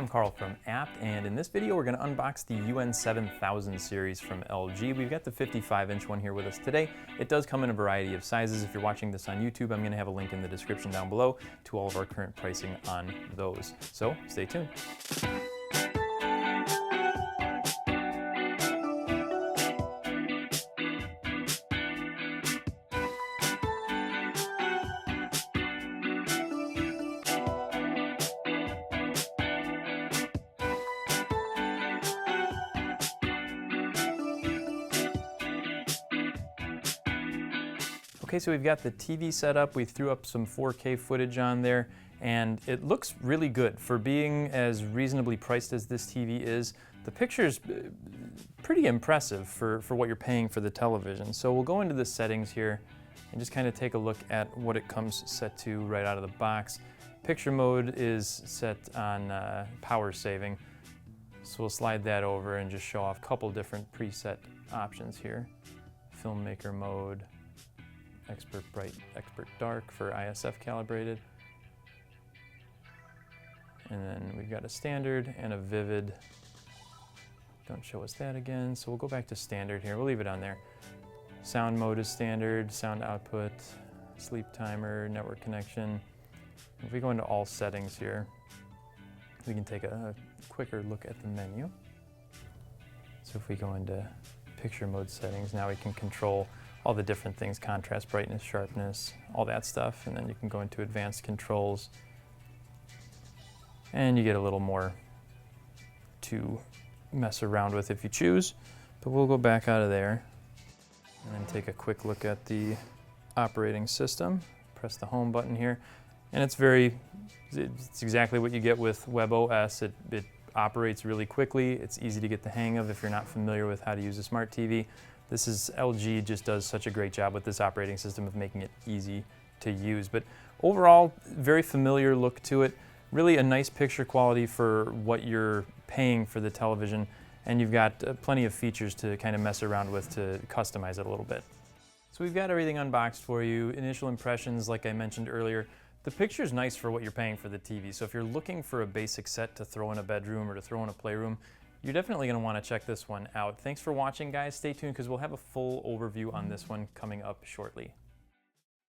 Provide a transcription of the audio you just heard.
I'm Carl from Abt, and in this video we're going to unbox the UN7000 series from LG. We've got the 55-inch one here with us today. It does come in a variety of sizes. If you're watching this on YouTube, I'm going to have a link in the description down below to all of our current pricing on those. So stay tuned. Okay, so we've got the TV set up. We threw up some 4K footage on there, and it looks really good. For being as reasonably priced as this TV is, the picture's pretty impressive for what you're paying for the television. So we'll go into the settings here and just kind of take a look at what it comes set to right out of the box. Picture mode is set on power saving. So we'll slide that over and just show off a couple different preset options here. Filmmaker mode, Expert Bright, Expert Dark for ISF calibrated. And then we've got a standard and a vivid. Don't show us that again, so we'll go back to standard here. We'll leave it on there. Sound mode is standard, sound output, sleep timer, network connection. If we go into all settings here, we can take a quicker look at the menu. So if we go into picture mode settings, now we can control all the different things, contrast, brightness, sharpness, all that stuff. And then you can go into advanced controls and you get a little more to mess around with if you choose. But we'll go back out of there and then take a quick look at the operating system. Press the home button here. And it's exactly what you get with WebOS. It operates really quickly. It's easy to get the hang of if you're not familiar with how to use a smart TV. LG just does such a great job with this operating system of making it easy to use. But overall, very familiar look to it. Really a nice picture quality for what you're paying for the television. And you've got plenty of features to kind of mess around with to customize it a little bit. So we've got everything unboxed for you. Initial impressions, like I mentioned earlier. The picture's nice for what you're paying for the TV. So if you're looking for a basic set to throw in a bedroom or to throw in a playroom, you're definitely going to want to check this one out. Thanks for watching, guys. Stay tuned because we'll have a full overview on this one coming up shortly.